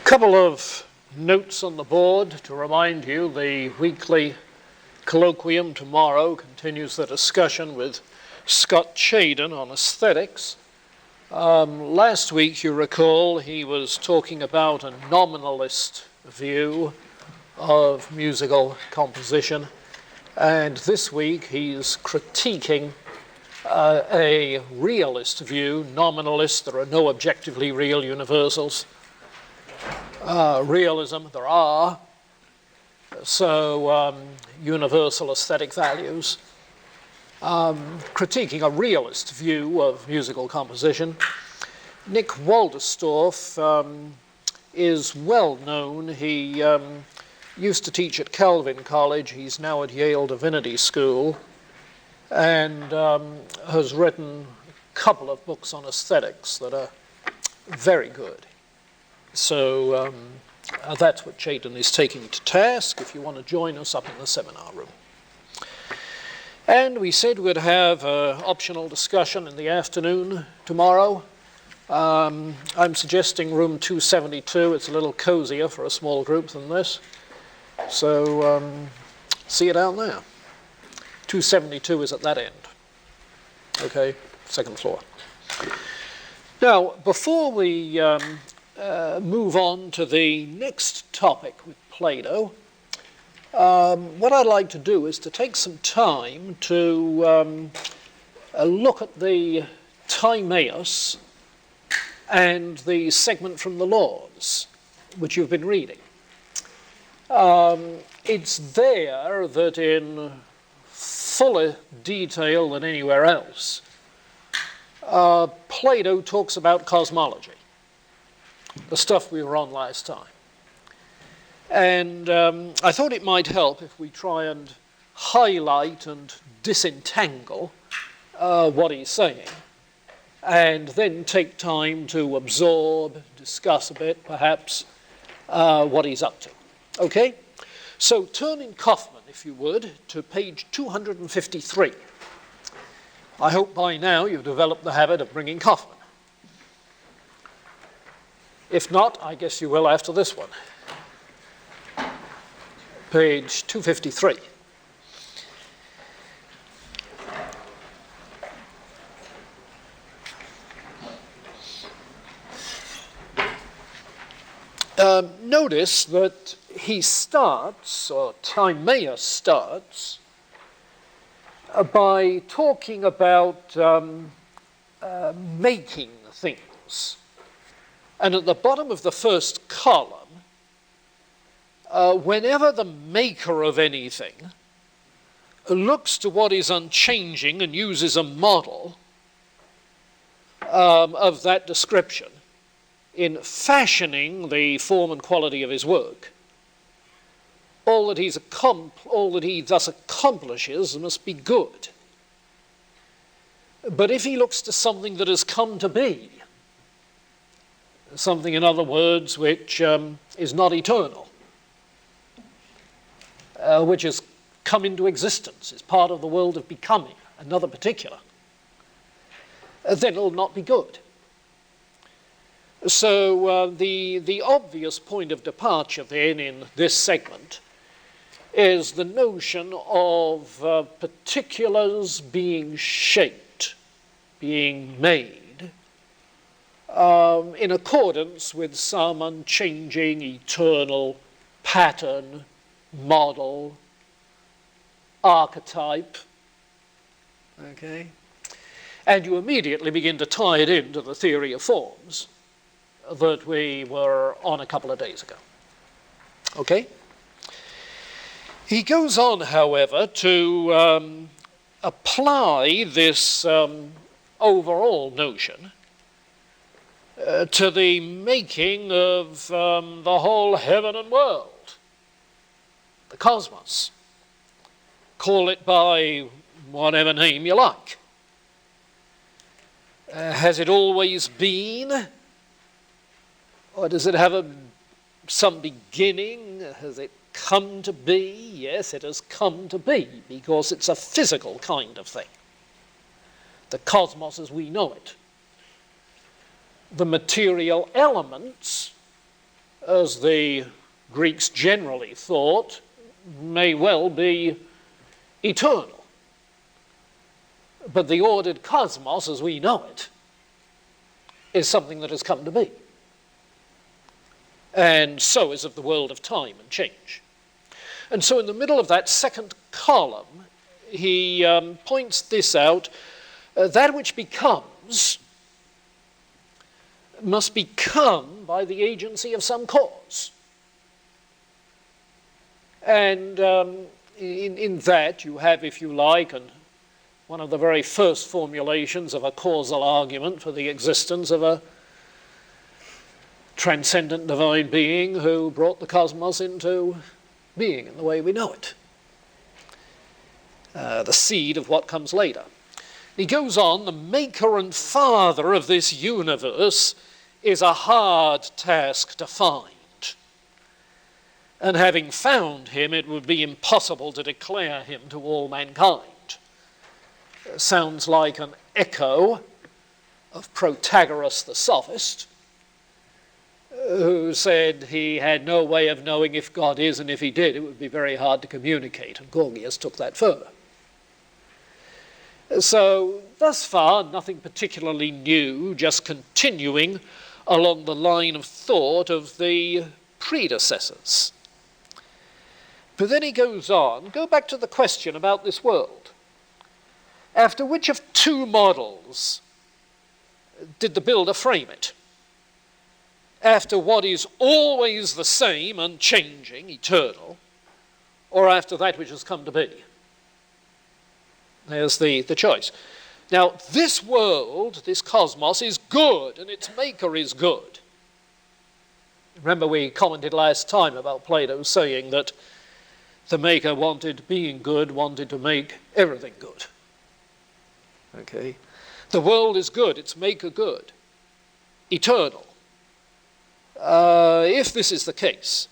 Couple of notes on the board to remind you the weekly colloquium tomorrow continues the discussion with Scott Chaden on aesthetics. Last week, you recall, he was talking about a nominalist view of musical composition, and this week he's critiquing a realist view, nominalist. There are no objectively real universals. Realism, there are. So universal aesthetic values. Critiquing a realist view of musical composition. Nick Walderstorff is well known. He used to teach at Calvin College. He's now at Yale Divinity School and has written a couple of books on aesthetics that are very good. So that's what Chaden is taking to task if you want to join us up in the seminar room. And we said we'd have an optional discussion in the afternoon tomorrow. I'm suggesting room 272. It's a little cozier for a small group than this. So see you down there. 272 is at that end. Okay, second floor. Now, before we move on to the next topic with Plato, what I'd like to do is to take some time to look at the Timaeus and the segment from the Laws, which you've been reading. It's there that in fuller detail than anywhere else, Plato talks about cosmology, the stuff we were on last time. And I thought it might help if we try and highlight and disentangle what he's saying, and then take time to absorb, discuss a bit, perhaps, what he's up to. Okay? So turn in Kaufman, if you would, to page 253. I hope by now you've developed the habit of bringing Kaufman. If not, I guess you will after this one. Page 253. Notice that he starts, or Timaeus starts, by talking about making things. And at the bottom of the first column, whenever the maker of anything looks to what is unchanging and uses a model of that description in fashioning the form and quality of his work, all that he thus accomplishes must be good. But if he looks to something that has come to be, something, in other words, which is not eternal, which has come into existence, is part of the world of becoming, another particular, then it'll not be good. So the obvious point of departure then in this segment is the notion of particulars being shaped, being made, in accordance with some unchanging, eternal pattern, model, archetype. Okay? And you immediately begin to tie it into the theory of forms that we were on a couple of days ago. Okay? He goes on, however, to apply this overall notion to the making of the whole heaven and world, the cosmos. Call it by whatever name you like. Has it always been? Or does it have some beginning? Has it come to be? Yes, it has come to be, because it's a physical kind of thing. The cosmos as we know it. The material elements as the Greeks generally thought, may well be eternal. But the ordered cosmos, as we know it, is something that has come to be. And so is of the world of time and change. And so in the middle of that second column, he points this out. That which becomes must become by the agency of some cause. And in that you have, if you like, and one of the very first formulations of a causal argument for the existence of a transcendent divine being who brought the cosmos into being in the way we know it. The seed of what comes later. He goes on, the maker and father of this universe is a hard task to find. And having found him, it would be impossible to declare him to all mankind. Sounds like an echo of Protagoras the sophist, who said he had no way of knowing if God is, and if he did, it would be very hard to communicate. And Gorgias took that further. So, thus far, nothing particularly new, just continuing along the line of thought of the predecessors. But then he goes on, go back to the question about this world. After which of two models did the builder frame it? After what is always the same, unchanging, eternal, or after that which has come to be? There's the choice. Now, this world, this cosmos, is good, and its maker is good. Remember, we commented last time about Plato saying that the maker being good, wanted to make everything good. Okay? The world is good, its maker good, eternal. If this is the case,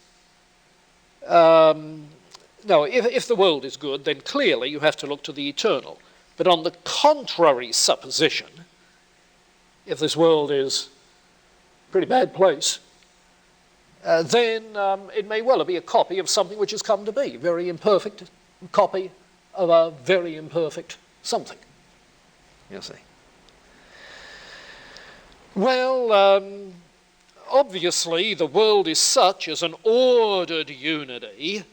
if the world is good, then clearly you have to look to the eternal. But on the contrary supposition, if this world is a pretty bad place, then it may well be a copy of something which has come to be, very imperfect copy of a very imperfect something, you see. Well, obviously the world is such as an ordered unity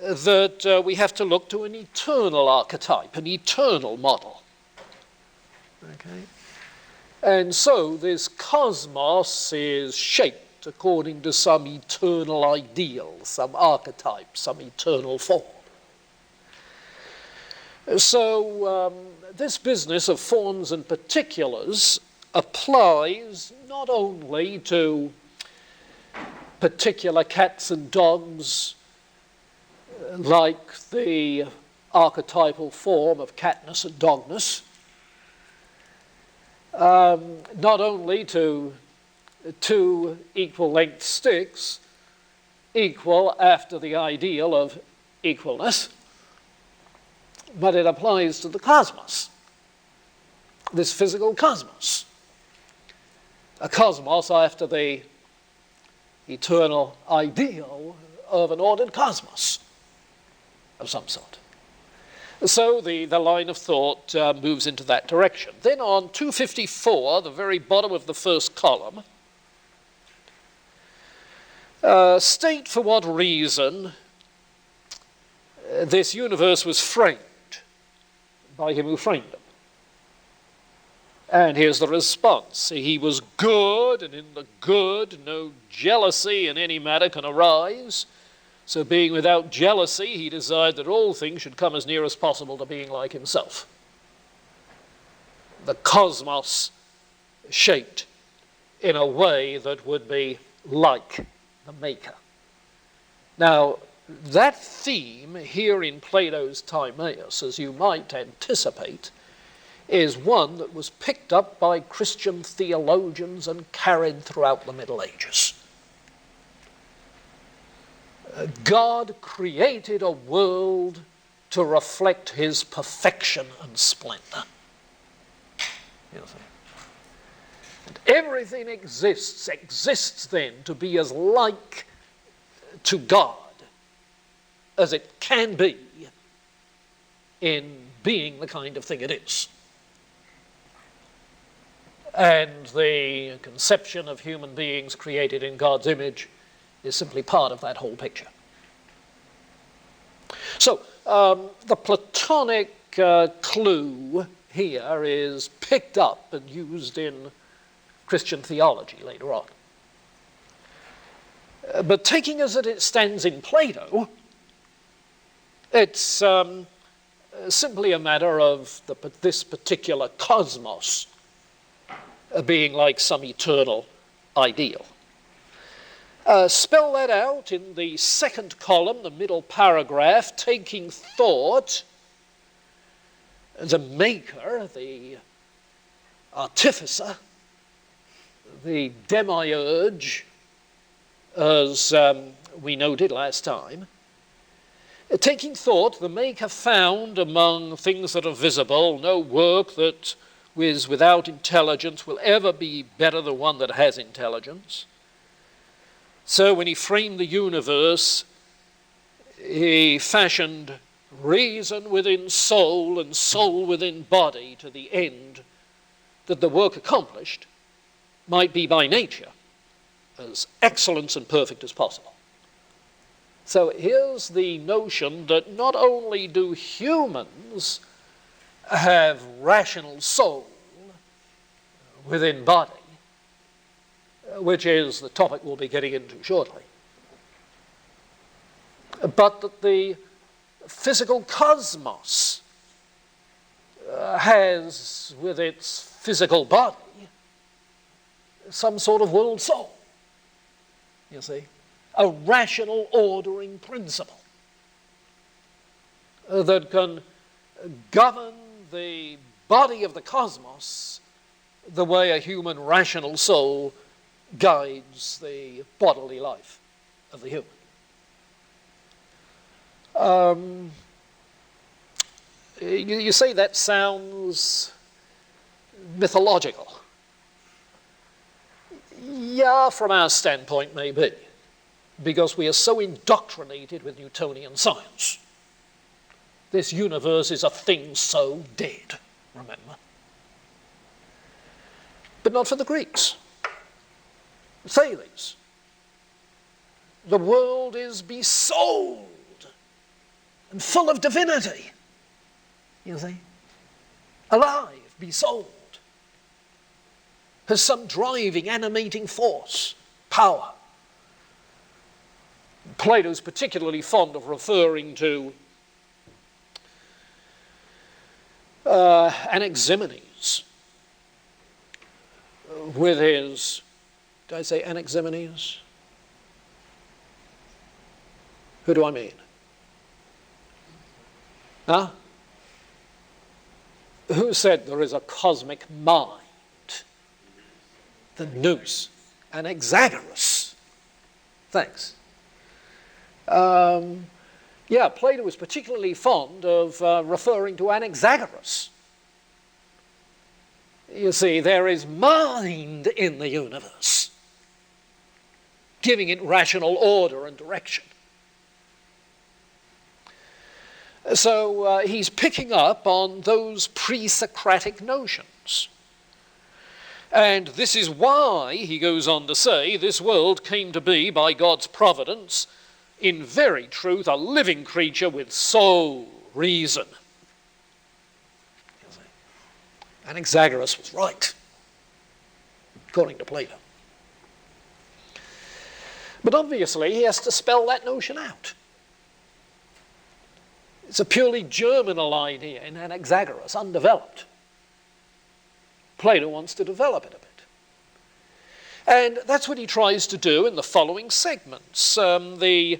that we have to look to an eternal archetype, an eternal model. Okay? And so this cosmos is shaped according to some eternal ideal, some archetype, some eternal form. So this business of forms and particulars applies not only to particular cats and dogs, like the archetypal form of catness and dogness, not only to two equal length sticks, equal after the ideal of equalness, but it applies to the cosmos, this physical cosmos. A cosmos after the eternal ideal of an ordered cosmos of some sort. So the line of thought moves into that direction. Then on 254, the very bottom of the first column, state for what reason this universe was framed by him who framed it. And here's the response. He was good, and in the good no jealousy in any matter can arise. So being without jealousy, he desired that all things should come as near as possible to being like himself. The cosmos shaped in a way that would be like the maker. Now, that theme here in Plato's Timaeus, as you might anticipate, is one that was picked up by Christian theologians and carried throughout the Middle Ages. God created a world to reflect his perfection and splendor. Everything exists then to be as like to God as it can be in being the kind of thing it is. And the conception of human beings created in God's image is simply part of that whole picture. So the Platonic clue here is picked up and used in Christian theology later on. But taking as it stands in Plato, it's simply a matter of this particular cosmos being like some eternal ideal. Spell that out in the second column, the middle paragraph, taking thought, the maker, the artificer, the demiurge, as we noted last time. Taking thought, the maker found among things that are visible no work that is without intelligence will ever be better than one that has intelligence. So when he framed the universe, he fashioned reason within soul and soul within body to the end that the work accomplished might be by nature as excellent and perfect as possible. So here's the notion that not only do humans have rational soul within body, which is the topic we'll be getting into shortly, but that the physical cosmos has with its physical body some sort of world soul, you see, a rational ordering principle that can govern the body of the cosmos the way a human rational soul guides the bodily life of the human. You say that sounds mythological. Yeah, from our standpoint, maybe, because we are so indoctrinated with Newtonian science. This universe is a thing so dead, remember? But not for the Greeks. Thales. The world is besouled and full of divinity, you see. Alive, besouled. Has some driving, animating force, power. Plato's particularly fond of referring to Anaximenes with his, did I say Anaximenes? Who do I mean? Huh? Who said there is a cosmic mind? The nous, Anaxagoras. Thanks. Yeah, Plato was particularly fond of referring to Anaxagoras. You see, there is mind in the universe, giving it rational order and direction. So he's picking up on those pre-Socratic notions. And this is why, he goes on to say, this world came to be by God's providence, in very truth, a living creature with soul, reason. Anaxagoras was right, according to Plato. But obviously, he has to spell that notion out. It's a purely germinal idea in Anaxagoras, undeveloped. Plato wants to develop it a bit. And that's what he tries to do in the following segments. The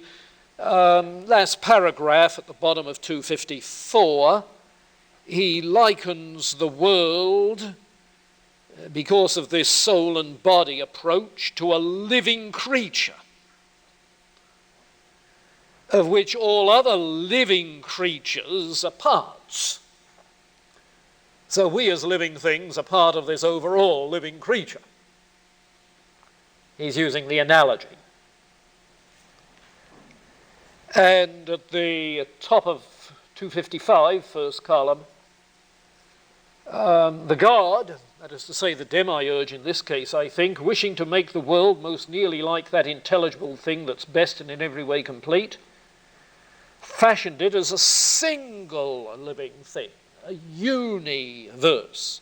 last paragraph at the bottom of 254, he likens the world, because of this soul and body approach, to a living creature, of which all other living creatures are parts. So we as living things are part of this overall living creature. He's using the analogy. And at the top of 255, first column, the god, that is to say the demiurge in this case, I think, wishing to make the world most nearly like that intelligible thing that's best and in every way complete, fashioned it as a single living thing, a universe,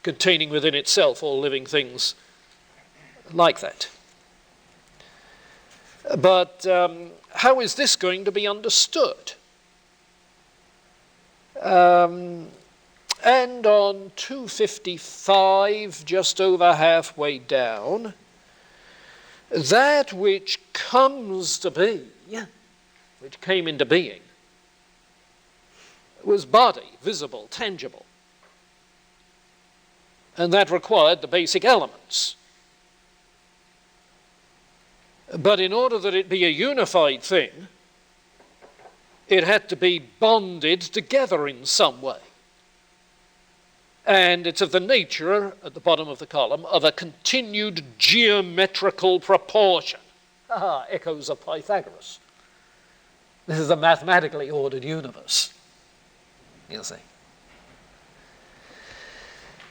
containing within itself all living things like that. But how is this going to be understood? And on 255, just over halfway down, that which comes to be, which came into being, was body, visible, tangible. And that required the basic elements. But in order that it be a unified thing, it had to be bonded together in some way. And it's of the nature, at the bottom of the column, of a continued geometrical proportion. Echoes of Pythagoras. This is a mathematically ordered universe, you'll see.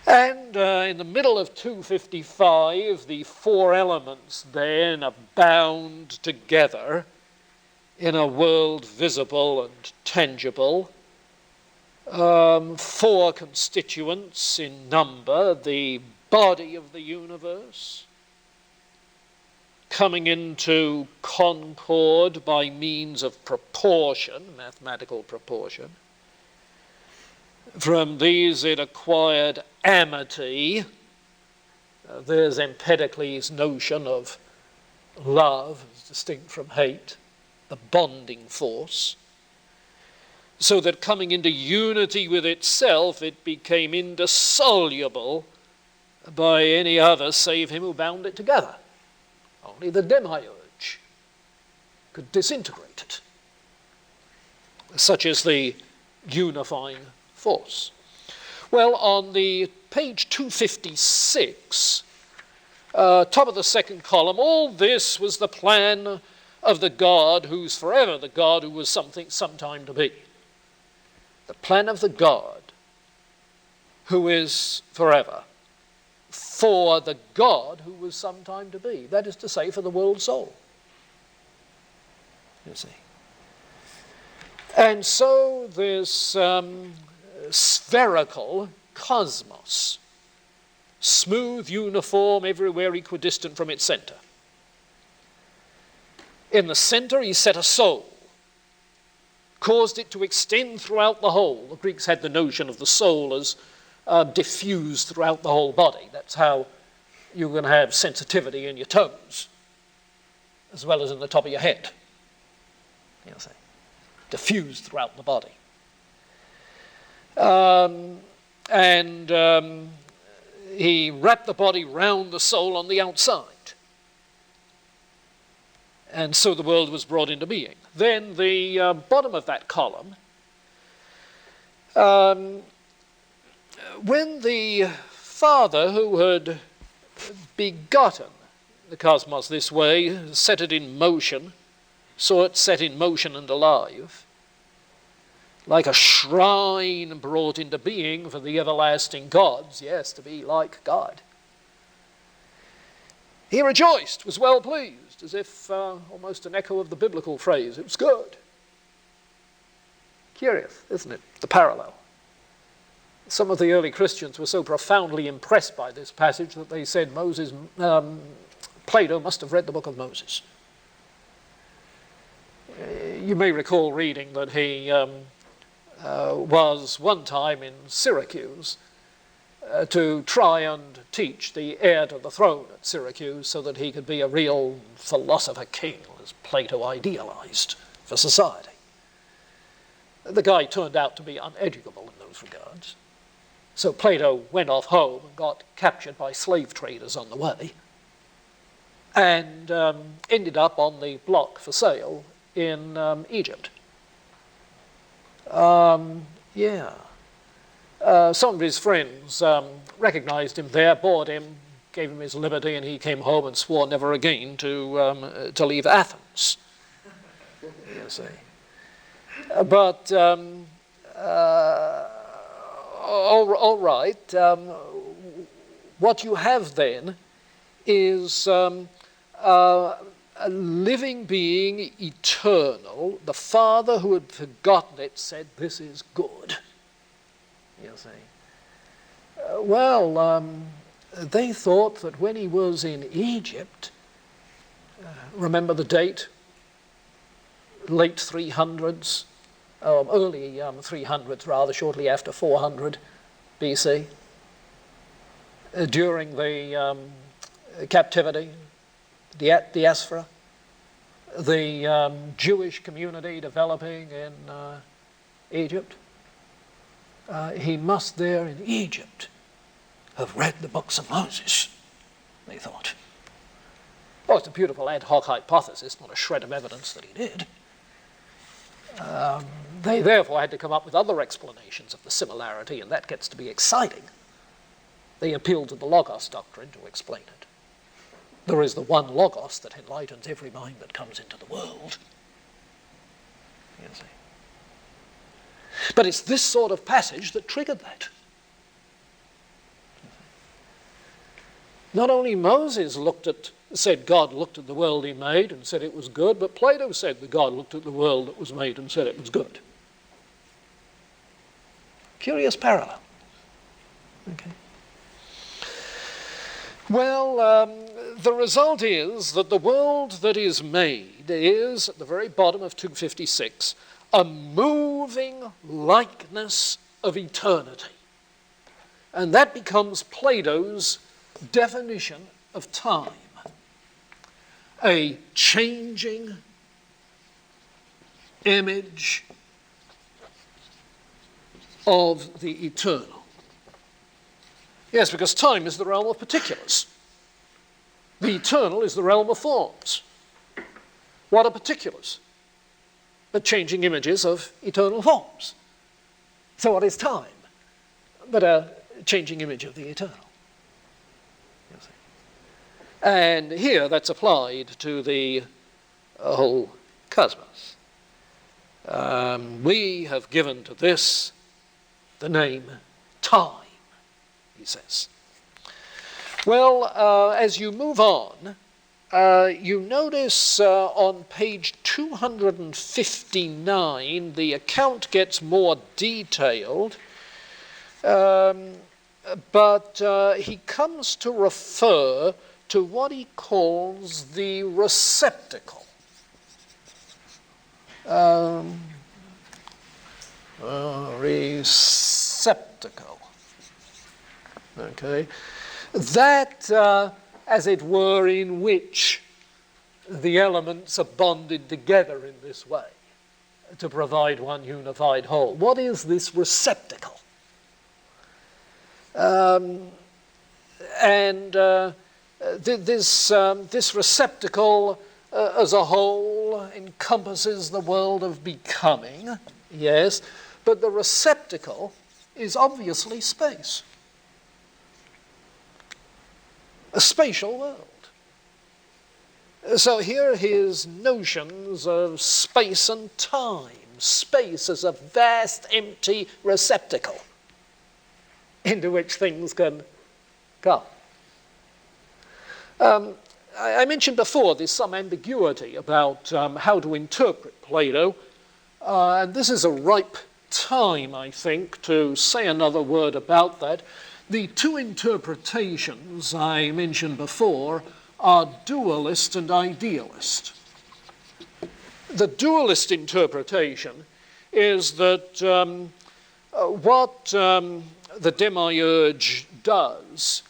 And in the middle of 255, the four elements then are bound together in a world visible and tangible. Four constituents in number, the body of the universe, coming into concord by means of proportion, mathematical proportion. From these it acquired amity. There's Empedocles' notion of love as distinct from hate, the bonding force, so that coming into unity with itself, it became indissoluble by any other save him who bound it together. Only the demiurge could disintegrate it. Such is the unifying force. Well, on the page 256, top of the second column, all this was the plan of the God who's forever the God who was something sometime to be. The plan of the God who is forever, for the God who was sometime to be. That is to say, for the world soul. You see. And so this spherical cosmos, smooth, uniform, everywhere equidistant from its center. In the center, he set a soul, caused it to extend throughout the whole. The Greeks had the notion of the soul as diffused throughout the whole body. That's how you're going to have sensitivity in your toes, as well as in the top of your head. You know, diffused throughout the body. He wrapped the body round the soul on the outside. And so the world was brought into being. Then the bottom of that column, when the Father who had begotten the cosmos this way, set it in motion, saw it set in motion and alive, like a shrine brought into being for the everlasting gods, yes, to be like God. He rejoiced, was well pleased, as if almost an echo of the biblical phrase, it was good. Curious, isn't it, the parallel? Some of the early Christians were so profoundly impressed by this passage that they said Plato must have read the book of Moses. You may recall reading that he was one time in Syracuse to try and teach the heir to the throne at Syracuse so that he could be a real philosopher king, as Plato idealized for society. The guy turned out to be uneducable in those regards. So Plato went off home and got captured by slave traders on the way and ended up on the block for sale in Egypt. Some of his friends recognized him there, bought him, gave him his liberty, and he came home and swore never again to leave Athens. You see. But all right. What you have then is a living being, eternal. The Father who had forgotten it said, "This is good." You see. They thought that when he was in Egypt, remember the date? Late 300s, early 300s rather, shortly after 400 BC, during the captivity, the diaspora, the Jewish community developing in Egypt. He must there in Egypt have read the books of Moses, they thought. Oh, it's a beautiful ad hoc hypothesis, not a shred of evidence that he did. They therefore had to come up with other explanations of the similarity, and that gets to be exciting. They appealed to the Logos doctrine to explain it. There is the one Logos that enlightens every mind that comes into the world. You see. But it's this sort of passage that triggered that. Not only Moses said God looked at the world he made and said it was good, but Plato said that God looked at the world that was made and said it was good. Curious parallel. Okay. Well, the result is that the world that is made is, at the very bottom of 256, a moving likeness of eternity. And that becomes Plato's definition of time. A changing image of the eternal. Yes, because time is the realm of particulars. The eternal is the realm of forms. What are particulars? But changing images of eternal forms. So what is time? But a changing image of the eternal. You see. And here that's applied to the whole cosmos. We have given to this the name time, he says. Well, as you move on, you notice on page 259 the account gets more detailed, but he comes to refer to what he calls the receptacle. Receptacle. Okay. That, as it were, in which the elements are bonded together in this way to provide one unified whole. What is this receptacle? This receptacle as a whole encompasses the world of becoming, yes, but the receptacle is obviously space. A spatial world. So here are his notions of space and time. Space as a vast empty receptacle into which things can come. I mentioned before there's some ambiguity about how to interpret Plato, and this is a ripe time, I think, to say another word about that. The two interpretations I mentioned before are dualist and idealist. The dualist interpretation is that what the demiurge does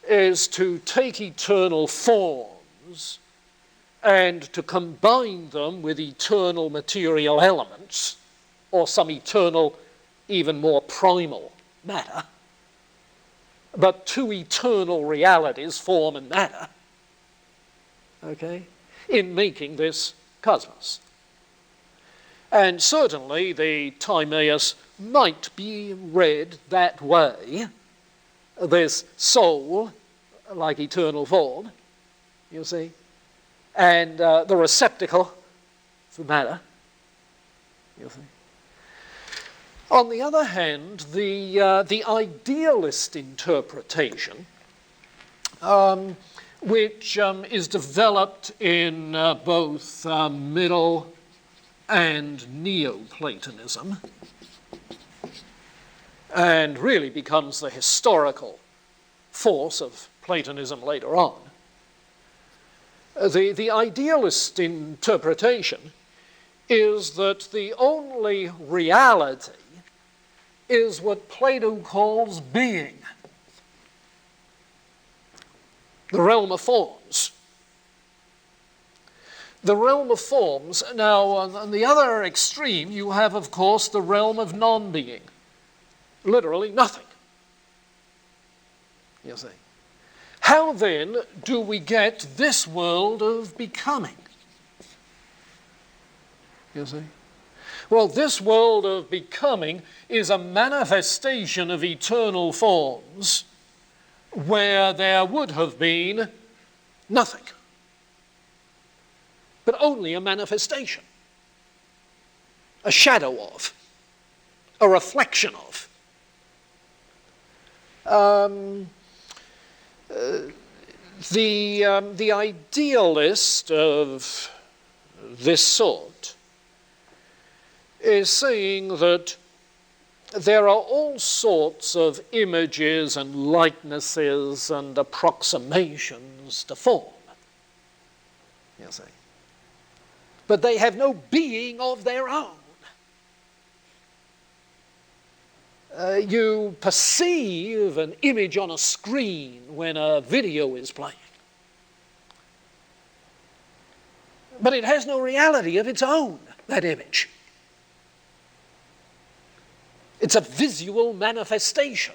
is to take eternal forms and to combine them with eternal material elements, or some eternal, even more primal matter. But two eternal realities, form and matter, okay, in making this cosmos. And certainly the Timaeus might be read that way. This soul like eternal form, you see, and the receptacle for matter, you see. On the other hand, the idealist interpretation, which is developed in both Middle and Neoplatonism, and really becomes the historical force of Platonism later on. The idealist interpretation is that the only reality is what Plato calls being, the realm of forms. The realm of forms. Now, on the other extreme, you have, of course, the realm of non-being, literally nothing, you see. How then do we get this world of becoming? You see? Well, this world of becoming is a manifestation of eternal forms where there would have been nothing, but only a manifestation, a shadow of, a reflection of. The idealist of this sort is saying that there are all sorts of images and likenesses and approximations to form, you see. But they have no being of their own. You perceive an image on a screen when a video is playing, but it has no reality of its own, that image. It's a visual manifestation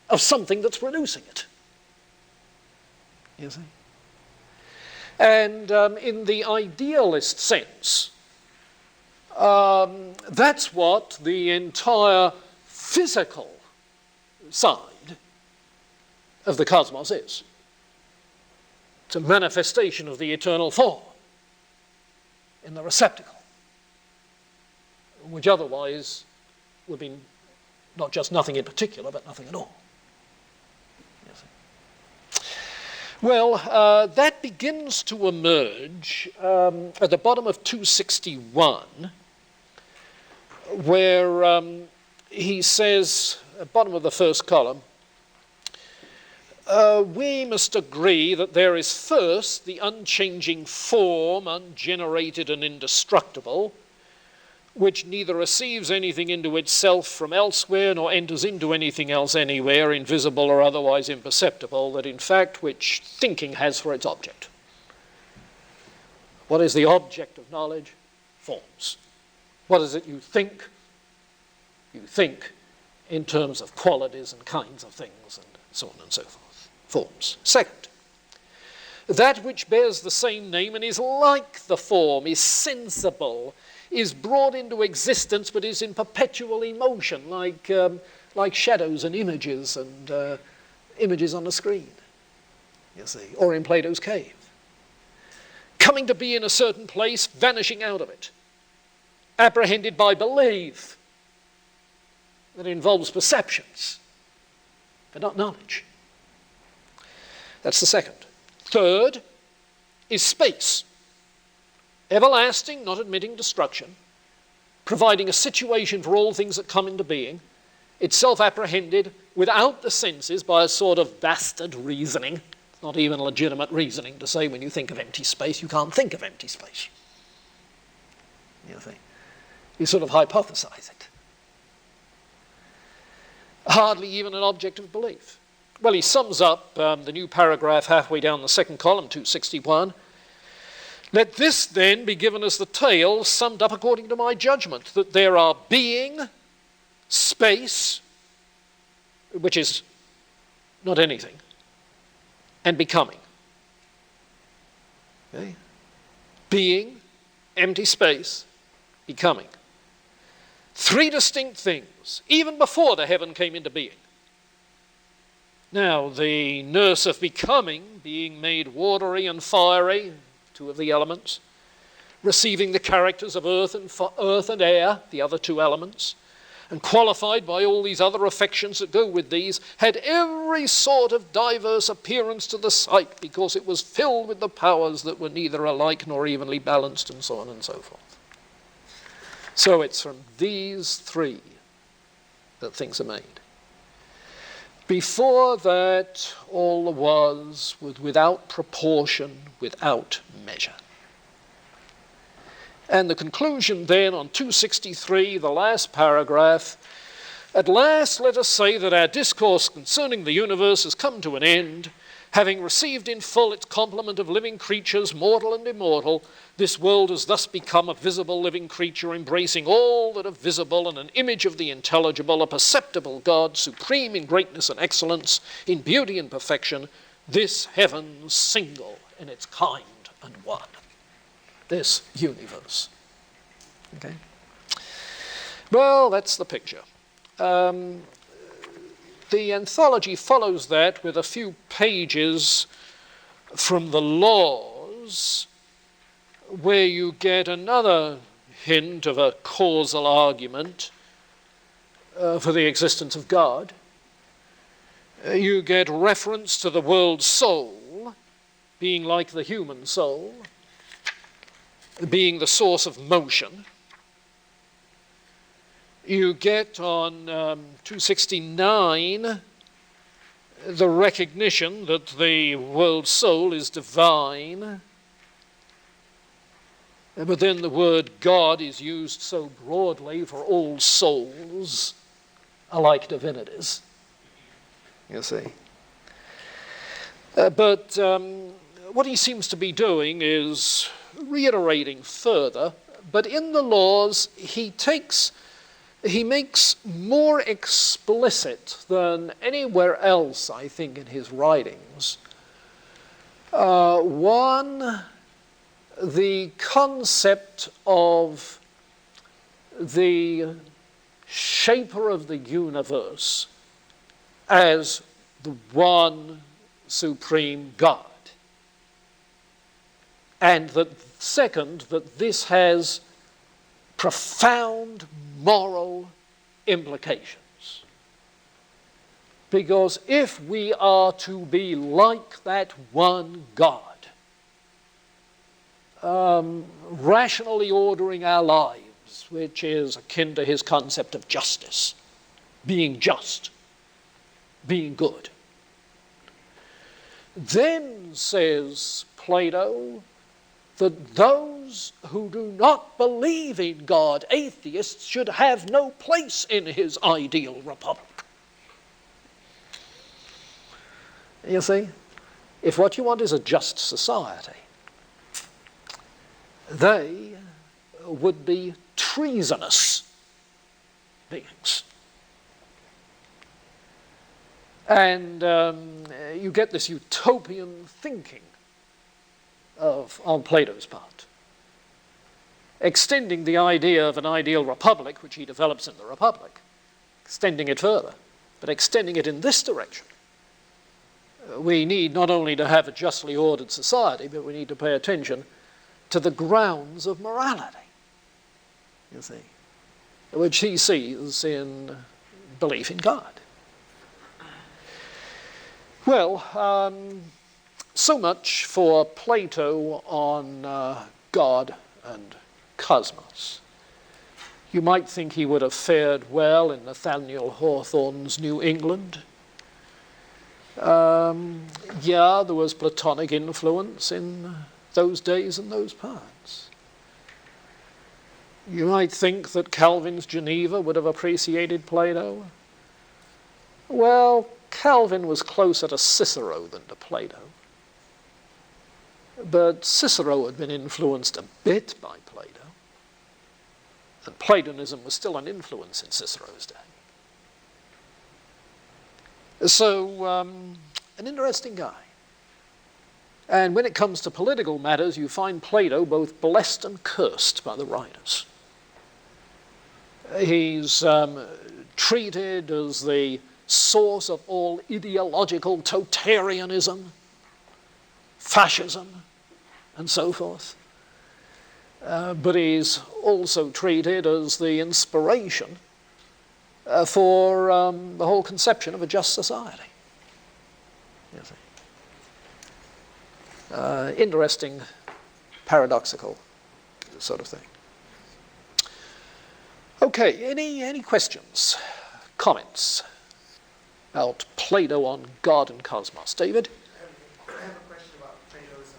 of something that's producing it, you see. And in the idealist sense, that's what the entire physical side of the cosmos is. It's a manifestation of the eternal form in the receptacle, which otherwise would be not just nothing in particular, but nothing at all. Well, that begins to emerge at the bottom of 261, where he says, at the bottom of the first column, we must agree that there is first the unchanging form, ungenerated and indestructible, which neither receives anything into itself from elsewhere nor enters into anything else anywhere, invisible or otherwise imperceptible, that in fact which thinking has for its object. What is the object of knowledge? Forms. What is it you think? You think in terms of qualities and kinds of things and so on and so forth. Forms. Second, that which bears the same name and is like the form, is sensible, is brought into existence but is in perpetual emotion, like shadows and images on the screen, you see, or in Plato's cave. Coming to be in a certain place, vanishing out of it. Apprehended by belief, that involves perceptions, but not knowledge. That's the second. Third is space. Everlasting, not admitting destruction, providing a situation for all things that come into being, itself apprehended without the senses by a sort of bastard reasoning. It's not even legitimate reasoning to say when you think of empty space, you can't think of empty space. You think? You sort of hypothesize it. Hardly even an object of belief. Well, he sums up the new paragraph halfway down the second column, 261. Let this then be given as the tale summed up according to my judgment, that there are being, space, which is not anything, and becoming. Okay? Being, empty space, becoming. Three distinct things, even before the heaven came into being. Now, the nurse of becoming, being made watery and fiery, two of the elements, receiving the characters of earth and air, the other two elements, and qualified by all these other affections that go with these, had every sort of diverse appearance to the sight, because it was filled with the powers that were neither alike nor evenly balanced, and so on and so forth. So it's from these three that things are made. Before that, all there was without proportion, without measure. And the conclusion then on 263, the last paragraph, at last let us say that our discourse concerning the universe has come to an end, having received in full its complement of living creatures, mortal and immortal. This world has thus become a visible living creature, embracing all that are visible and an image of the intelligible, a perceptible God, supreme in greatness and excellence, in beauty and perfection, this heaven single in its kind and one. This universe. Okay? Well, that's the picture. The anthology follows that with a few pages from the Laws, where you get another hint of a causal argument for the existence of God. You get reference to the world soul being like the human soul, being the source of motion. You get on 269 the recognition that the world soul is divine, but then the word God is used so broadly for all souls, alike divinities, you see. But what he seems to be doing is reiterating further, but in the Laws he makes more explicit than anywhere else, I think, in his writings, one, the concept of the shaper of the universe as the one supreme God. And that, second, that this has profound moral implications. Because if we are to be like that one God, rationally ordering our lives, which is akin to his concept of justice, being just, being good, then, says Plato, that those who do not believe in God, atheists, should have no place in his ideal republic. You see, if what you want is a just society, they would be treasonous beings. And you get this utopian thinking on Plato's part, extending the idea of an ideal republic, which he develops in the Republic, extending it further, but extending it in this direction. We need not only to have a justly ordered society, but we need to pay attention to the grounds of morality, you see, which he sees in belief in God. Well, so much for Plato on God and cosmos. You might think he would have fared well in Nathaniel Hawthorne's New England. Yeah, there was Platonic influence in those days and those parts. You might think that Calvin's Geneva would have appreciated Plato. Well, Calvin was closer to Cicero than to Plato. But Cicero had been influenced a bit by Plato, and Platonism was still an influence in Cicero's day. So, an interesting guy. And when it comes to political matters, you find Plato both blessed and cursed by the writers. He's treated as the source of all ideological totalitarianism, fascism, and so forth, but is also treated as the inspiration for the whole conception of a just society. You see. Interesting, paradoxical sort of thing. Okay, any questions, comments about Plato on God and cosmos? David? I have a question about Plato's,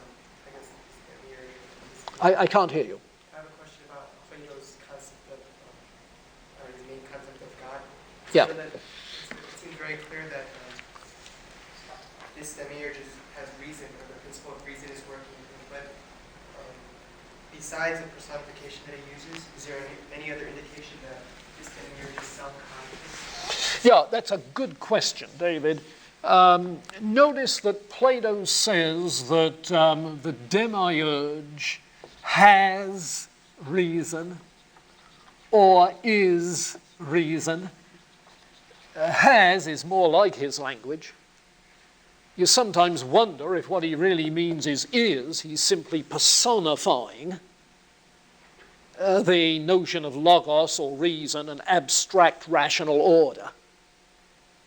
I can't hear you. I have a question about Plato's concept of, his main concept of God. Yeah. So that it seems very clear that this demiurge has reason, or the principle of reason is working. But besides the personification that he uses, is there any other indication that this demiurge is self-conscious? Yeah, that's a good question, David. Notice that Plato says that the demiurge has reason or is reason. Has is more like his language. You sometimes wonder if what he really means is. He's simply personifying the notion of logos or reason, an abstract rational order.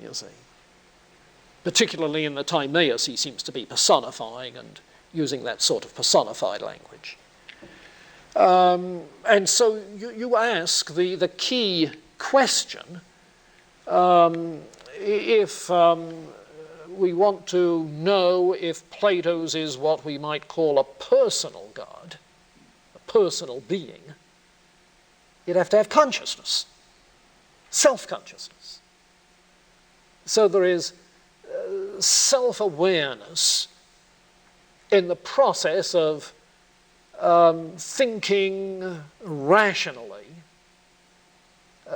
You see. Particularly in the Timaeus, he seems to be personifying and using that sort of personified language. And so you ask the key question, if we want to know if Plato's is what we might call a personal God, a personal being, you'd have to have consciousness, self-consciousness. So there is self-awareness in the process of thinking rationally,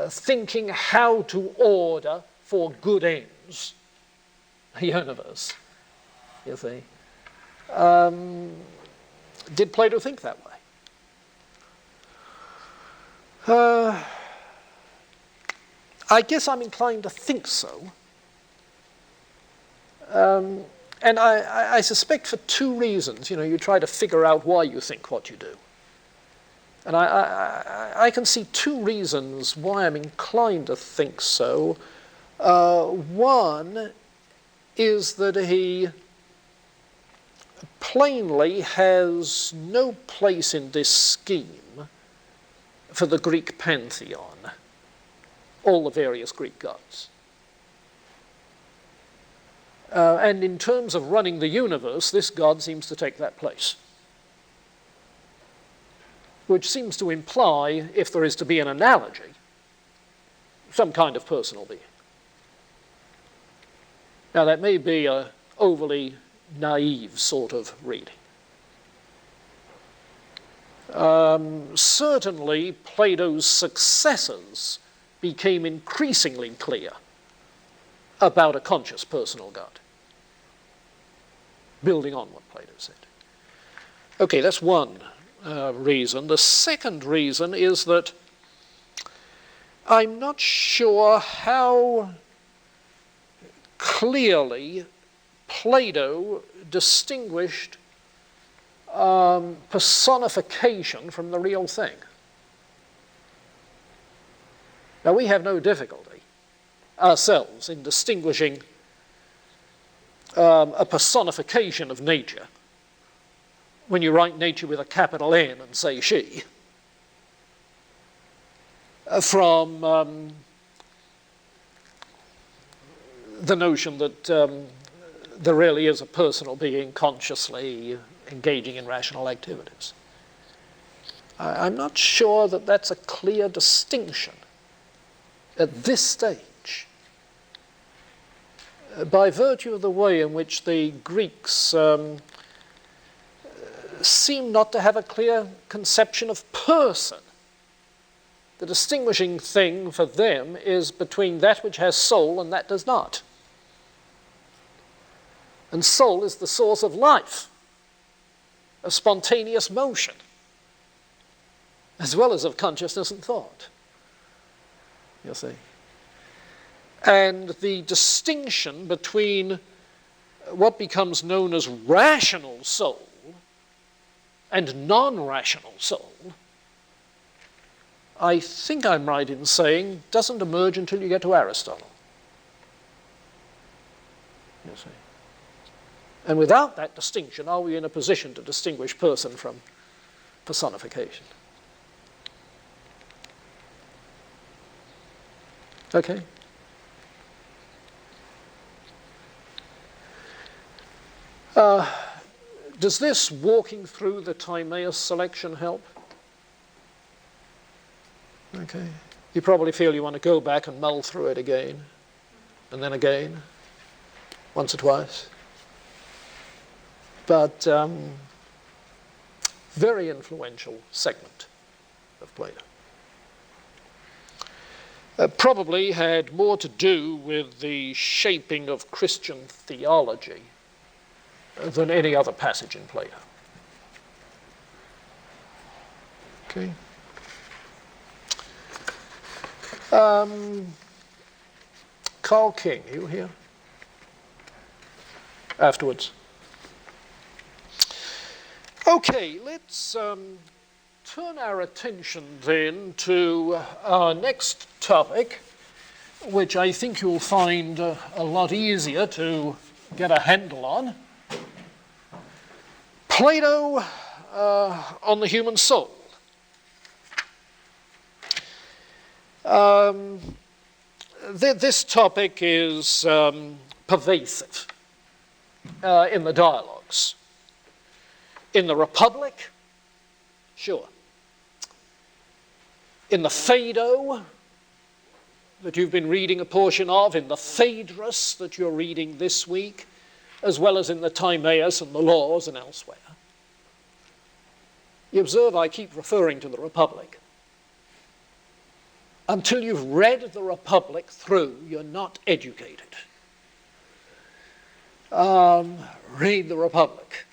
thinking how to order for good ends the universe, you see. Did Plato think that way? I guess I'm inclined to think so. And I suspect for two reasons. You try to figure out why you think what you do. And I can see two reasons why I'm inclined to think so. One is that he plainly has no place in this scheme for the Greek pantheon, all the various Greek gods. And in terms of running the universe, this God seems to take that place, which seems to imply, if there is to be an analogy, some kind of personal being. Now, that may be an overly naive sort of reading. Certainly, Plato's successors became increasingly clear about a conscious personal God, building on what Plato said. Okay, that's one reason. The second reason is that I'm not sure how clearly Plato distinguished personification from the real thing. Now, we have no difficulty ourselves in distinguishing a personification of nature when you write nature with a capital N and say she, from the notion that there really is a personal being consciously engaging in rational activities. I'm not sure that that's a clear distinction at this stage, by virtue of the way in which the Greeks seem not to have a clear conception of person. The distinguishing thing for them is between that which has soul and that does not. And soul is the source of life, of spontaneous motion, as well as of consciousness and thought. You see. And the distinction between what becomes known as rational soul and non-rational soul, I think I'm right in saying, doesn't emerge until you get to Aristotle. You see. And without that distinction, are we in a position to distinguish person from personification? Okay. Does this walking through the Timaeus selection help? Okay. You probably feel you want to go back and mull through it again, and then again, once or twice. But very influential segment of Plato. Probably had more to do with the shaping of Christian theology than any other passage in Plato. Okay. Carl King, you here? Afterwards. Okay, let's turn our attention then to our next topic, which I think you'll find a lot easier to get a handle on. Plato on the human soul. This topic is pervasive in the dialogues. In the Republic, sure. In the Phaedo, that you've been reading a portion of, in the Phaedrus that you're reading this week, as well as in the Timaeus and the Laws and elsewhere. You observe I keep referring to the Republic. Until you've read the Republic through, you're not educated. Read the Republic.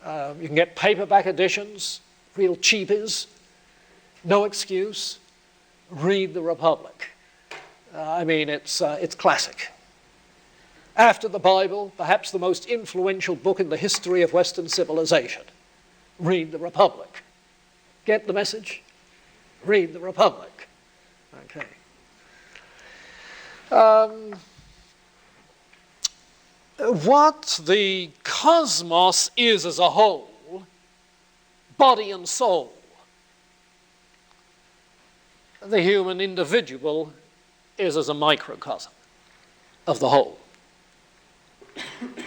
You can get paperback editions, real cheapies, no excuse. Read the Republic. I mean, it's classic. After the Bible, perhaps the most influential book in the history of Western civilization. Read the Republic. Get the message? Read the Republic. Okay. What the cosmos is as a whole, body and soul, the human individual is as a microcosm of the whole,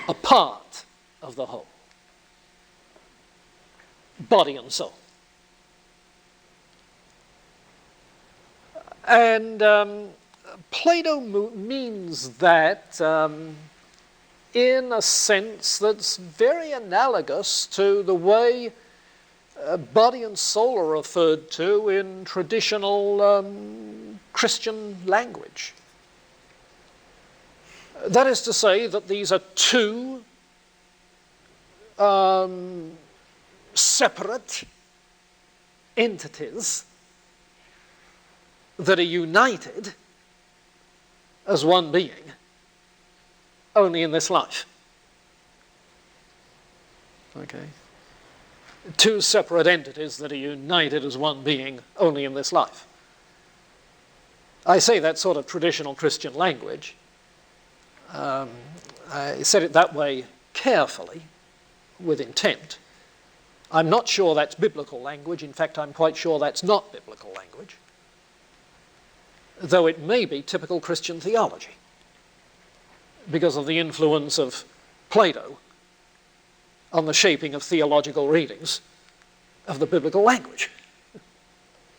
a part of the whole, body and soul. And Plato means that in a sense that's very analogous to the way body and soul are referred to in traditional Christian language. That is to say that these are two separate entities that are united as one being only in this life. Okay? Two separate entities that are united as one being only in this life. I say that sort of traditional Christian language. I said it that way carefully, with intent. I'm not sure that's biblical language. In fact, I'm quite sure that's not biblical language, though it may be typical Christian theology because of the influence of Plato on the shaping of theological readings of the biblical language.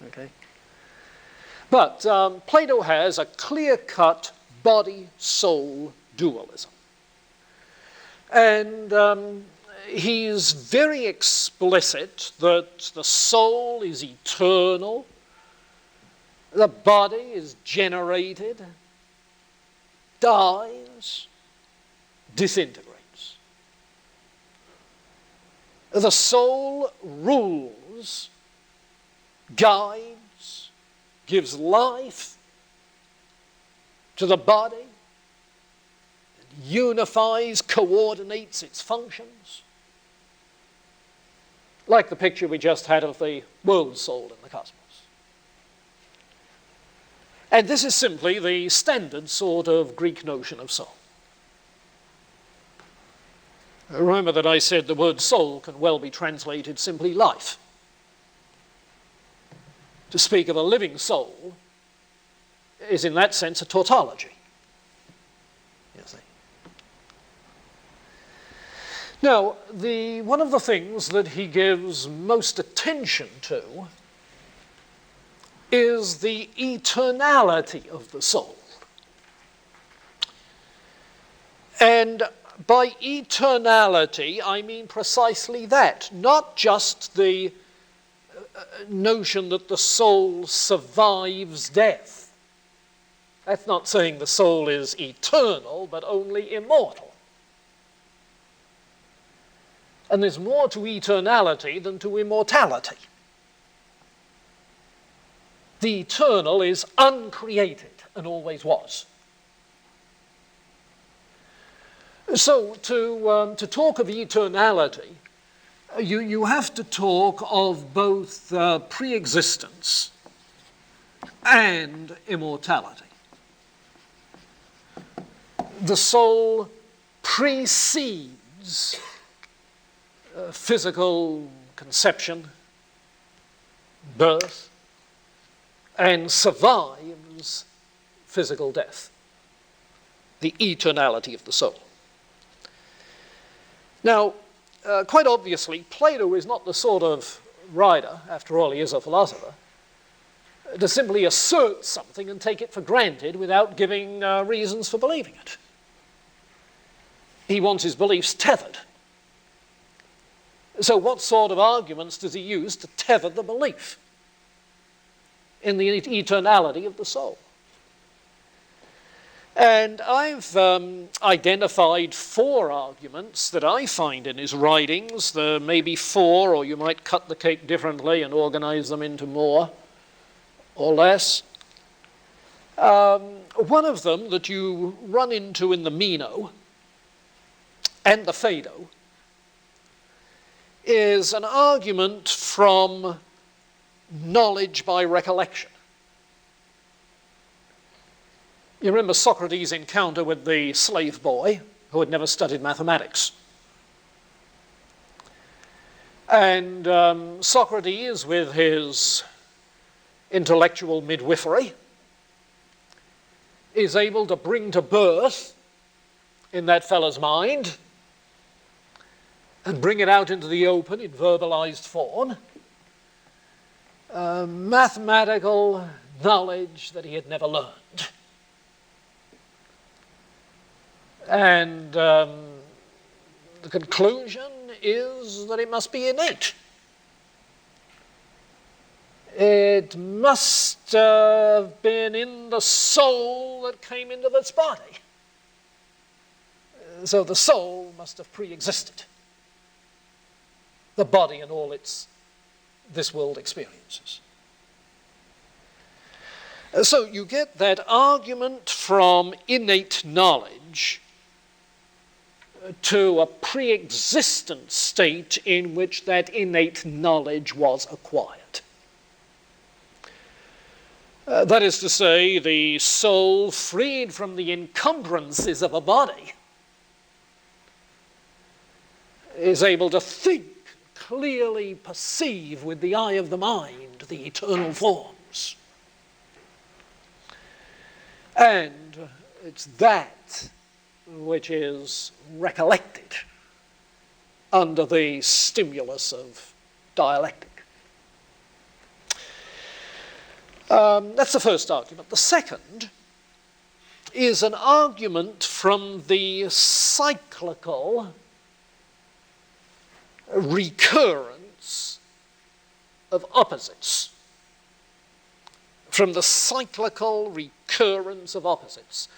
Okay? But Plato has a clear-cut body-soul dualism. And he's very explicit that the soul is eternal, the body is generated, dies, disintegrates. The soul rules, guides, gives life, to the body, it unifies, coordinates its functions, like the picture we just had of the world soul in the cosmos. And this is simply the standard sort of Greek notion of soul. Remember that I said the word soul can well be translated simply life. To speak of a living soul is in that sense a tautology. You see. Now, one of the things that he gives most attention to is the eternality of the soul. And by eternality, I mean precisely that, not just the notion that the soul survives death. That's not saying the soul is eternal, but only immortal. And there's more to eternality than to immortality. The eternal is uncreated and always was. So to talk of eternality, you have to talk of both pre-existence and immortality. The soul precedes physical conception, birth, and survives physical death. The eternality of the soul. Now, quite obviously, Plato is not the sort of writer, after all he is a philosopher, to simply assert something and take it for granted without giving reasons for believing it. He wants his beliefs tethered. So what sort of arguments does he use to tether the belief in the eternality of the soul? And I've identified 4 arguments that I find in his writings. There may be 4, or you might cut the cake differently and organize them into more or less. One of them that you run into in the Meno and the Phaedo is an argument from knowledge by recollection. You remember Socrates' encounter with the slave boy who had never studied mathematics. And Socrates, with his intellectual midwifery, is able to bring to birth in that fellow's mind and bring it out into the open in verbalized form mathematical knowledge that he had never learned. And the conclusion is that it must be innate. It must have been in the soul that came into this body. So the soul must have pre-existed the body and all its this world experiences. So you get that argument from innate knowledge to a pre-existent state in which that innate knowledge was acquired. That is to say, the soul, freed from the encumbrances of a body, is able to think, clearly perceive with the eye of the mind the eternal forms. And it's that which is recollected under the stimulus of dialectic. That's the first argument. The second is an argument from the cyclical recurrence of opposites. From the cyclical recurrence of opposites.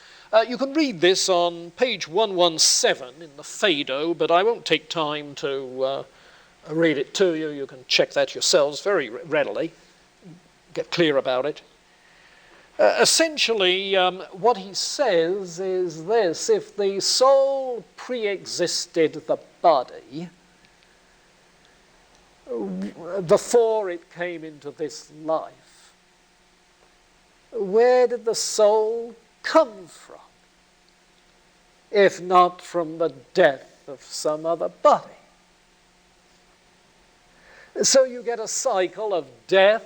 You can read this on page 117 in the Phaedo, but I won't take time to read it to you. You can check that yourselves very readily, get clear about it. Essentially, what he says is this: if the soul pre-existed the body before it came into this life, where did the soul come from, if not from the death of some other body? So you get a cycle of death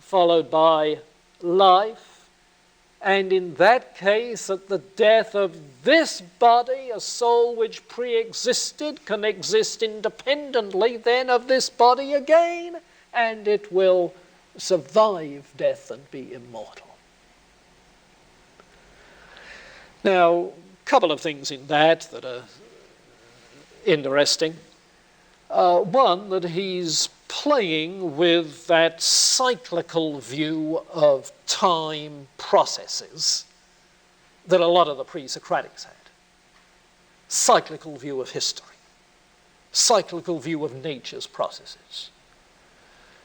followed by life, and in that case, at the death of this body, a soul which pre-existed can exist independently then of this body again, and it will survive death and be immortal. Now, a couple of things in that are interesting. One, that he's playing with that cyclical view of time processes that a lot of the pre-Socratics had. Cyclical view of history. Cyclical view of nature's processes.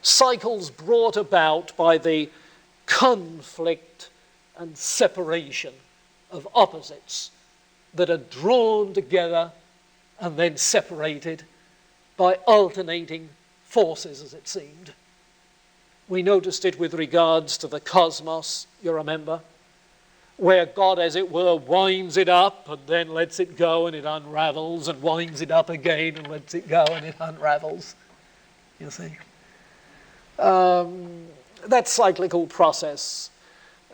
Cycles brought about by the conflict and separation of opposites that are drawn together and then separated by alternating forces, as it seemed. We noticed it with regards to the cosmos, you remember, where God, as it were, winds it up and then lets it go and it unravels, and winds it up again and lets it go and it unravels. You see? That cyclical process,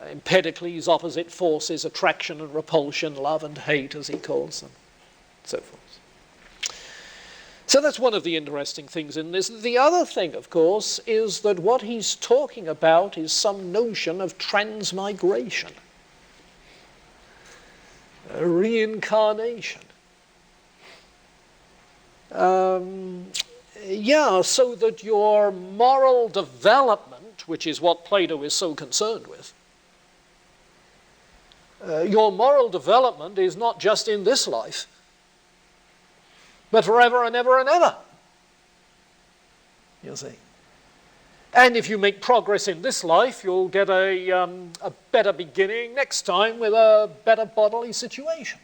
Empedocles' opposite forces, attraction and repulsion, love and hate, as he calls them, so forth. So that's one of the interesting things in this. The other thing, of course, is that what he's talking about is some notion of transmigration, reincarnation. So that your moral development, which is what Plato is so concerned with, your moral development is not just in this life, but forever and ever and ever. You see. And if you make progress in this life, you'll get a better beginning next time with a better bodily situation.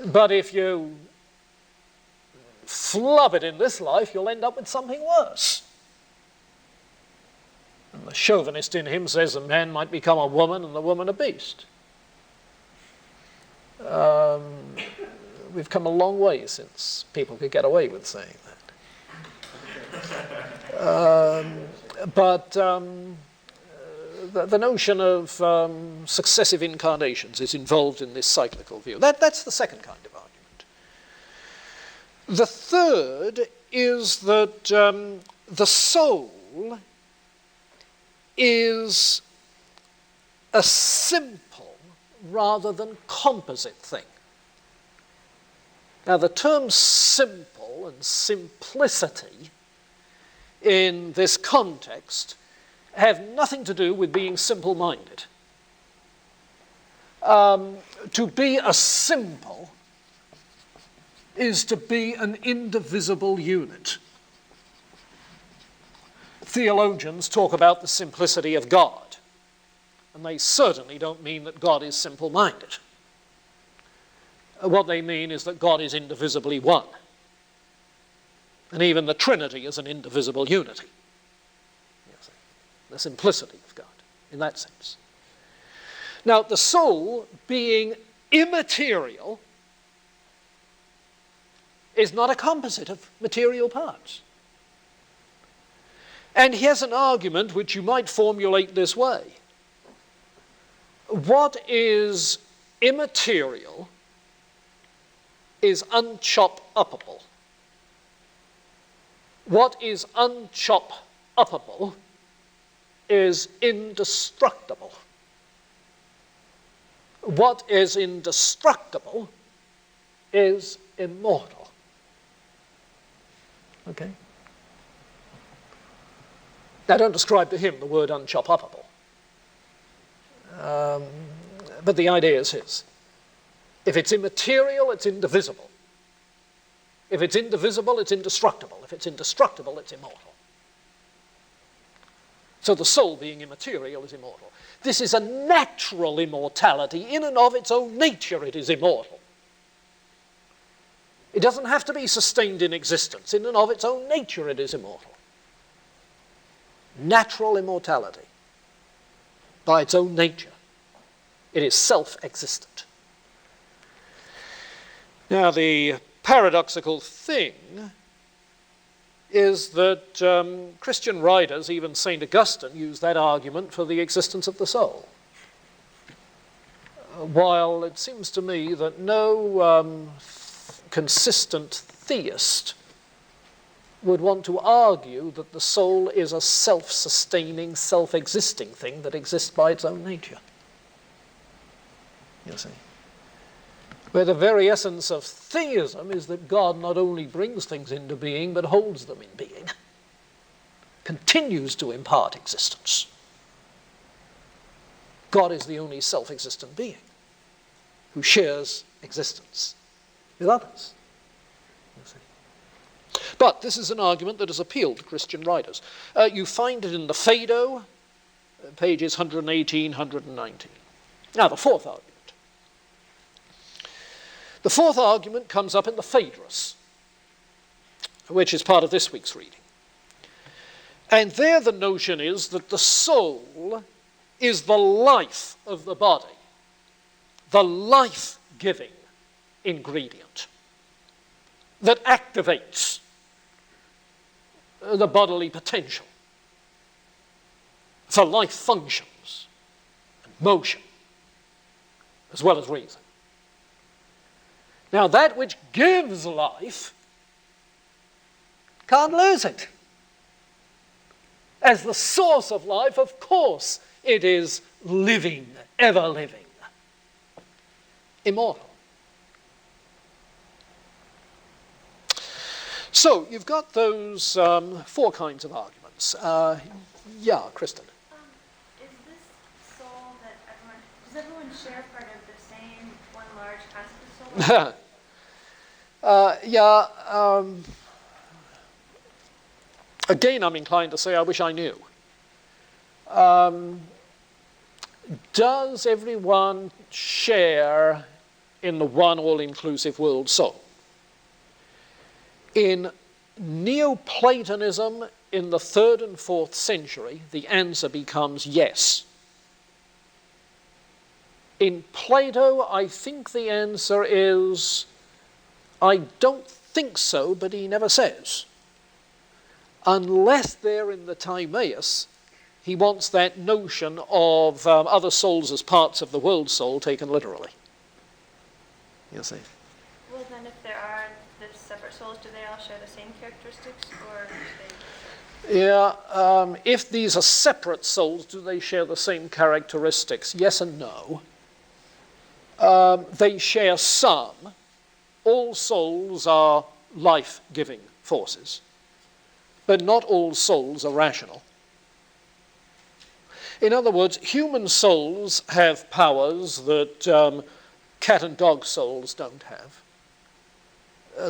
But if you flub it in this life, you'll end up with something worse. And the chauvinist in him says a man might become a woman and the woman a beast. We've come a long way since people could get away with saying that. The notion of successive incarnations is involved in this cyclical view. That's the second kind of argument. The third is that the soul is a simple rather than composite thing. Now, the terms simple and simplicity in this context have nothing to do with being simple-minded. To be a simple is to be an indivisible unit. Theologians talk about the simplicity of God, and they certainly don't mean that God is simple-minded. What they mean is that God is indivisibly one. And even the Trinity is an indivisible unity. The simplicity of God, in that sense. Now, the soul, being immaterial, is not a composite of material parts. And he has an argument which you might formulate this way. What is immaterial is unchop-uppable. What is unchop-uppable is indestructible. What is indestructible is immortal. Okay? Now, don't ascribe to him the word unchop-uppable. But the idea is his. If it's immaterial, it's indivisible. If it's indivisible, it's indestructible. If it's indestructible, it's immortal. So the soul, being immaterial, is immortal. This is a natural immortality. In and of its own nature, it is immortal. It doesn't have to be sustained in existence. In and of its own nature, it is immortal. Natural immortality. By its own nature, it is self-existent. Now, the paradoxical thing is that Christian writers, even St. Augustine, use that argument for the existence of the soul. While it seems to me that no consistent theist would want to argue that the soul is a self-sustaining, self-existing thing that exists by its own nature. You see? Where the very essence of theism is that God not only brings things into being, but holds them in being, continues to impart existence. God is the only self-existent being who shares existence with others. You see? But this is an argument that has appealed to Christian writers. You find it in the Phaedo, pages 118, 119. Now, the fourth argument. The fourth argument comes up in the Phaedrus, which is part of this week's reading. And there the notion is that the soul is the life of the body, the life-giving ingredient that activates the bodily potential for life functions and motion, as well as reason. Now, that which gives life can't lose it. As the source of life, of course, it is living, ever living, immortal. So, you've got those four kinds of arguments. Yeah, Kristen. Is this soul that does everyone share part of the same one large concept of soul? Again, I'm inclined to say I wish I knew. Does everyone share in the one all-inclusive world soul? In Neoplatonism in the 3rd and 4th century, the answer becomes yes. In Plato, I think the answer is, I don't think so, but he never says. Unless there in the Timaeus, he wants that notion of other souls as parts of the world soul taken literally. You see. Well, then if there are the separate souls, do they all share the same characteristics, or do they? Yeah, if these are separate souls, do they share the same characteristics? Yes and no. They share some. All souls are life-giving forces, but not all souls are rational. In other words, human souls have powers that cat and dog souls don't have,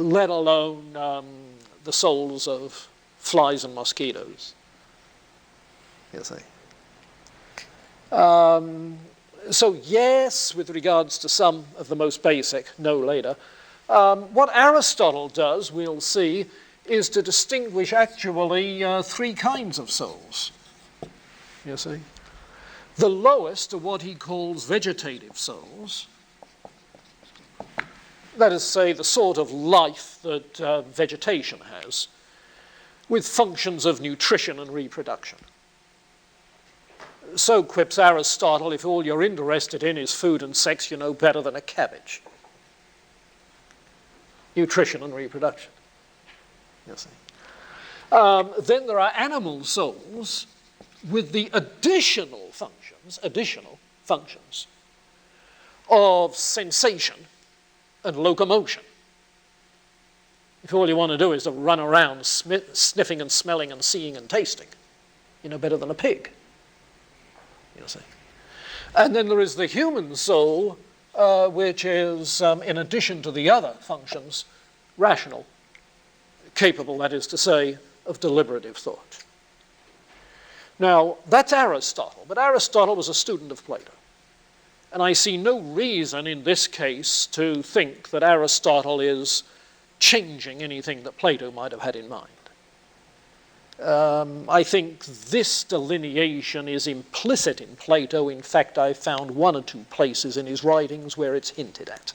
let alone the souls of flies and mosquitoes. You see. So yes, with regards to some of the most basic, no later. What Aristotle does, we'll see, is to distinguish actually three kinds of souls. You see. The lowest are what he calls vegetative souls. That is, say, the sort of life that vegetation has, with functions of nutrition and reproduction. So quips Aristotle, if all you're interested in is food and sex, you know better than a cabbage. Nutrition and reproduction. You see. Then there are animal souls with the additional functions of sensation and locomotion. If all you want to do is to run around sniffing and smelling and seeing and tasting, you know better than a pig. You see. And then there is the human soul, which is, in addition to the other functions, rational, capable, that is to say, of deliberative thought. Now, that's Aristotle, but Aristotle was a student of Plato. And I see no reason in this case to think that Aristotle is changing anything that Plato might have had in mind. I think this delineation is implicit in Plato. In fact, I've found one or two places in his writings where it's hinted at.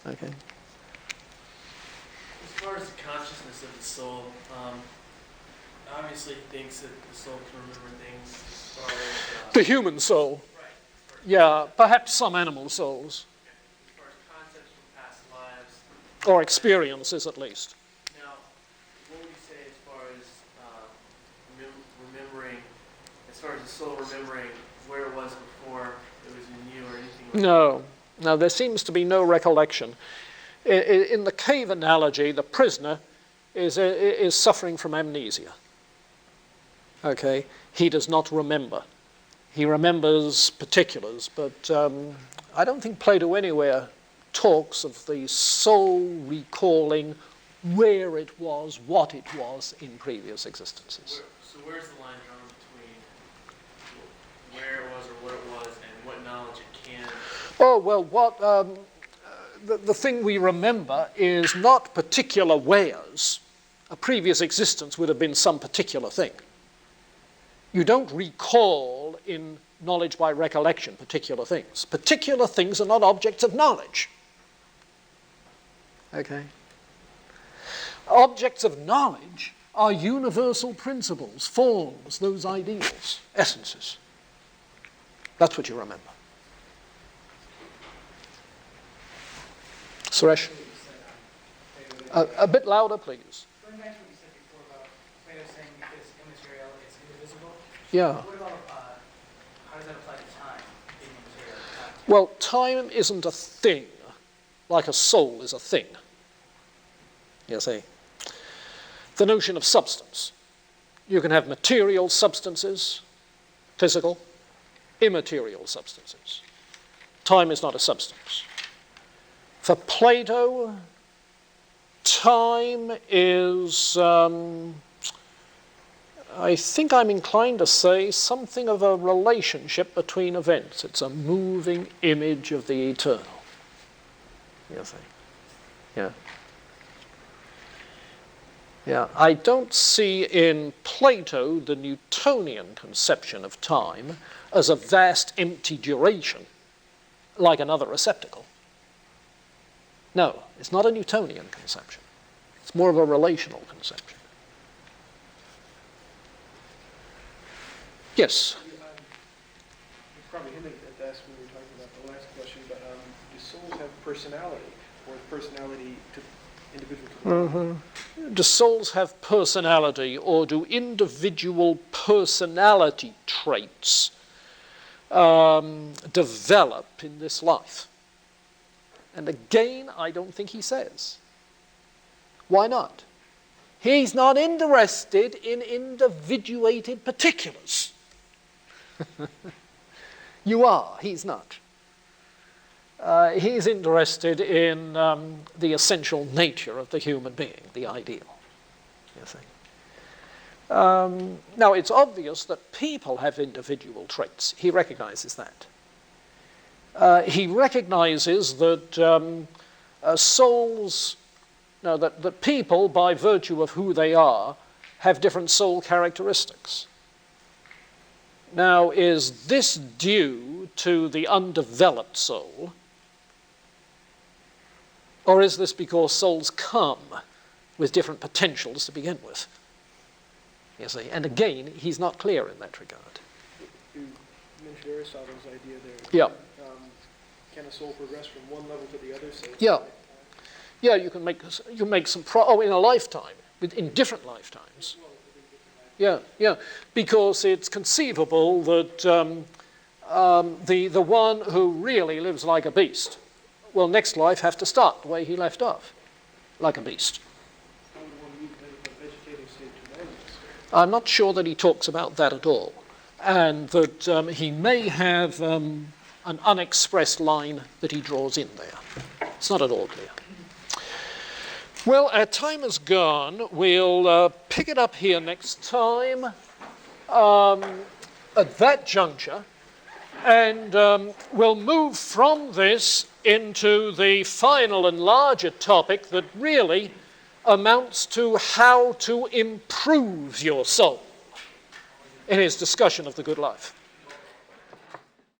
Okay. As far as the consciousness of the soul, obviously he thinks that the soul can remember things as far as... The human soul. Right. Yeah, perhaps some animal souls. As far as concepts from past lives. Or experiences, at least. Now, what would you say as far as remembering, as far as the soul remembering where it was before it was in you or anything like that? No, there seems to be no recollection. In the cave analogy, the prisoner is suffering from amnesia. Okay, he does not remember. He remembers particulars, but I don't think Plato anywhere talks of the soul recalling where it was, what it was in previous existences. So where's the line drawn between where it was or what it was and what knowledge it can? Oh, well, the thing we remember is not particular wheres. A previous existence would have been some particular thing. You don't recall in knowledge by recollection particular things. Particular things are not objects of knowledge. Okay? Objects of knowledge are universal principles, forms, those ideals, essences. That's what you remember. Suresh? A bit louder, please. Going back to what you said before about Plato saying because immaterial is indivisible. Yeah. What about, how does that apply to time being immaterial? Well, time isn't a thing, like a soul is a thing. You see? The notion of substance. You can have material substances, physical, immaterial substances. Time is not a substance. For Plato, time is, I think I'm inclined to say, something of a relationship between events. It's a moving image of the eternal. You see? Yeah. Yeah, I don't see in Plato the Newtonian conception of time as a vast empty duration, like another receptacle. No, it's not a Newtonian conception. It's more of a relational conception. Yes? You probably hinted at this when we were talking about the last question, but do souls have personality, or is personality individual to them? Do souls have personality, or do individual personality traits develop in this life? And again, I don't think he says. Why not? He's not interested in individuated particulars. You are, he's not. He's interested in the essential nature of the human being, the ideal. You see. Now, it's obvious that people have individual traits. He recognizes that. He recognizes that souls, no, that people, by virtue of who they are, have different soul characteristics. Now, is this due to the undeveloped soul? Or is this because souls come with different potentials to begin with? You see, and again, he's not clear in that regard. You mentioned Aristotle's idea there. Yeah. Can a soul progress from one level to the other? Say, Yeah. Yeah, you can make some in a lifetime, in different lifetimes. Yeah, because it's conceivable that the one who really lives like a beast will next life have to start the way he left off, like a beast. How would one move from a vegetative state to an animal state? I'm not sure that he talks about that at all, and that he may have an unexpressed line that he draws in there. It's not at all clear. Well, our time is gone. We'll pick it up here next time. at that juncture, and we'll move from this into the final and larger topic that really amounts to how to improve your soul in his discussion of the good life.